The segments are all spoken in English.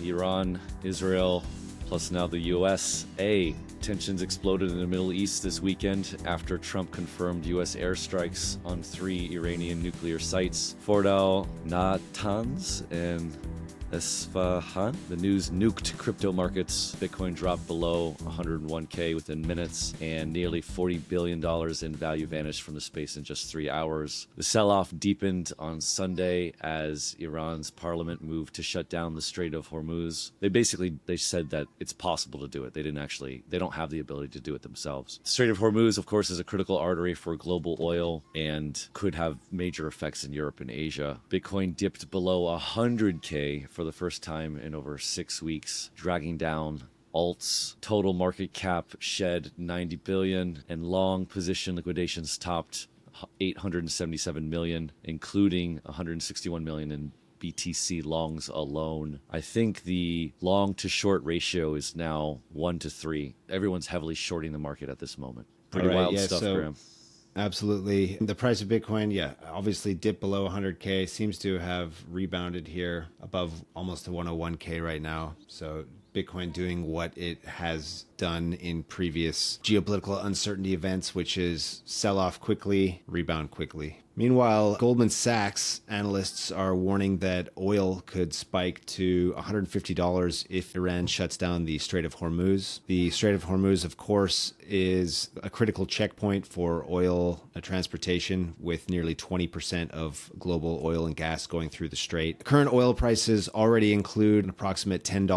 Iran, Israel, plus now the USA. Tensions exploded in the Middle East this weekend after Trump confirmed U.S. airstrikes on 3 Iranian nuclear sites, Fordow, Natanz, and Esfahan. The news nuked crypto markets. Bitcoin dropped below 101K within minutes, and nearly $40 billion in value vanished from the space in just 3 hours. The sell-off deepened on Sunday as Iran's parliament moved to shut down the Strait of Hormuz. They said that it's possible to do it. They don't have the ability to do it themselves. The Strait of Hormuz, of course, is a critical artery for global oil and could have major effects in Europe and Asia. Bitcoin dipped below 100K for the first time in over 6 weeks, dragging down alts. Total market cap shed 90 billion, and long position liquidations topped 877 million, including 161 million in BTC longs alone. I think the long to short ratio is now 1 to 3. Everyone's heavily shorting the market at this moment. Pretty wild stuff, Graham. Absolutely. The price of Bitcoin, obviously dipped below 100K, seems to have rebounded here above almost the 101K right now. So Bitcoin doing what it has done in previous geopolitical uncertainty events, which is sell off quickly, rebound quickly. Meanwhile, Goldman Sachs analysts are warning that oil could spike to $150 if Iran shuts down the Strait of Hormuz. The Strait of Hormuz, of course, is a critical checkpoint for oil transportation, with nearly 20% of global oil and gas going through the strait. Current oil prices already include an approximate $10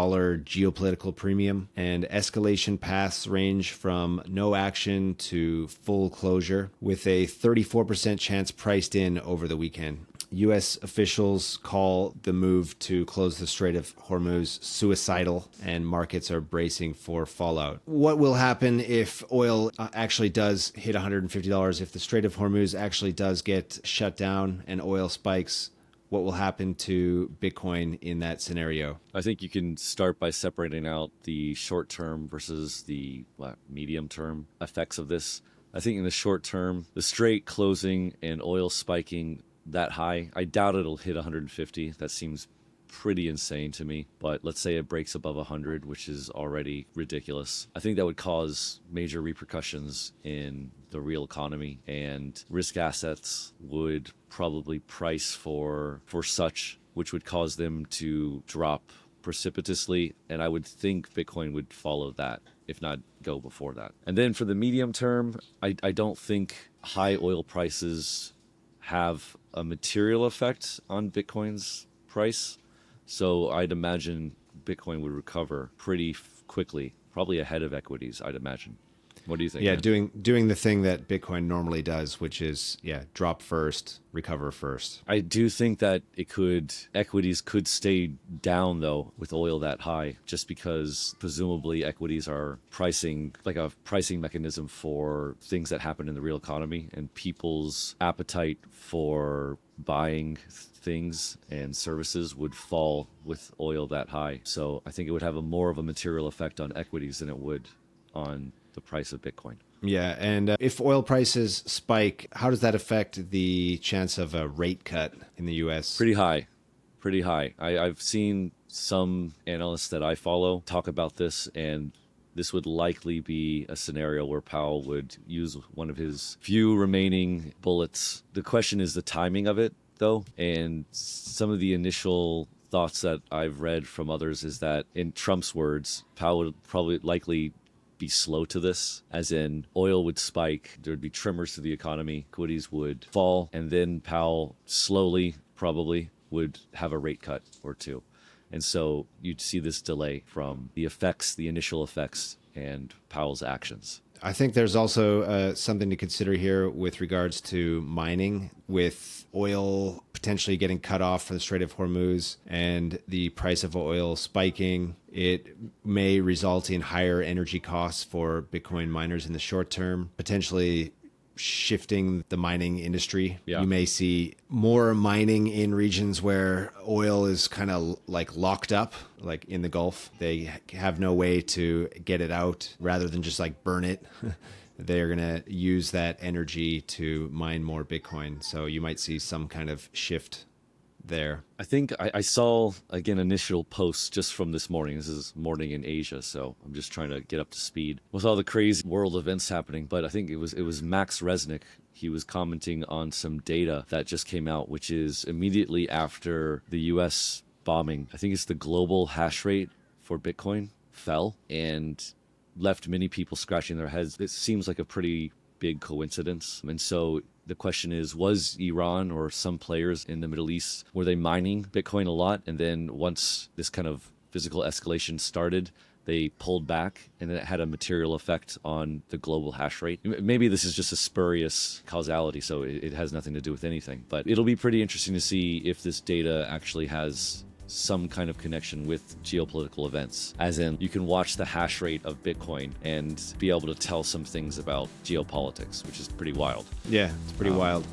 geopolitical premium, and escalation paths range from no action to full closure, with a 34% chance priced in over the weekend. U.S. officials call the move to close the Strait of Hormuz suicidal, and markets are bracing for fallout. What will happen if oil actually does hit $150? If the Strait of Hormuz actually does get shut down and oil spikes, what will happen to Bitcoin in that scenario? I think you can start by separating out the short-term versus the medium-term effects of this. I think in the short term, the strait closing and oil spiking that high, I doubt it'll hit 150. That seems pretty insane to me. But let's say it breaks above 100, which is already ridiculous. I think that would cause major repercussions in the real economy, and risk assets would probably price for such, which would cause them to drop precipitously, and I would think Bitcoin would follow that, if not go before that. And then for the medium term, I don't think high oil prices have a material effect on Bitcoin's price. So I'd imagine Bitcoin would recover pretty quickly, probably ahead of equities, I'd imagine. What do you think? Yeah, doing the thing that Bitcoin normally does, which is, drop first, recover first. I do think that equities could stay down, though, with oil that high, just because presumably equities are pricing, like a pricing mechanism for things that happen in the real economy, and people's appetite for buying things and services would fall with oil that high. So I think it would have more of a material effect on equities than it would on the price of Bitcoin. Yeah, and if oil prices spike, how does that affect the chance of a rate cut in the U.S.? Pretty high. I've seen some analysts that I follow talk about this, and this would likely be a scenario where Powell would use one of his few remaining bullets. The question is the timing of it, though, and some of the initial thoughts that I've read from others is that, in Trump's words, Powell would probably likely be slow to this, as in oil would spike, there would be tremors to the economy, equities would fall, and then Powell slowly probably would have a rate cut or two. And so you'd see this delay from the initial effects, and Powell's actions. I think there's also something to consider here with regards to mining, with oil potentially getting cut off for the Strait of Hormuz and the price of oil spiking. It may result in higher energy costs for Bitcoin miners in the short term, potentially shifting the mining industry. Yeah. You may see more mining in regions where oil is kind of like locked up, like in the Gulf. They have no way to get it out rather than just like burn it. They're going to use that energy to mine more Bitcoin. So you might see some kind of shift there. I think I saw, again, initial posts just from this morning. This is morning in Asia, so I'm just trying to get up to speed with all the crazy world events happening. But I think it was Max Resnick. He was commenting on some data that just came out, which is immediately after the U.S. bombing. I think it's the global hash rate for Bitcoin fell and left many people scratching their heads. It seems like a pretty big coincidence. And so the question is, was Iran or some players in the Middle East, were they mining Bitcoin a lot? And then once this kind of physical escalation started, they pulled back, and it had a material effect on the global hash rate. Maybe this is just a spurious causality, so it has nothing to do with anything. But it'll be pretty interesting to see if this data actually has some kind of connection with geopolitical events. As in, you can watch the hash rate of Bitcoin and be able to tell some things about geopolitics, which is pretty wild. Yeah, it's pretty wild.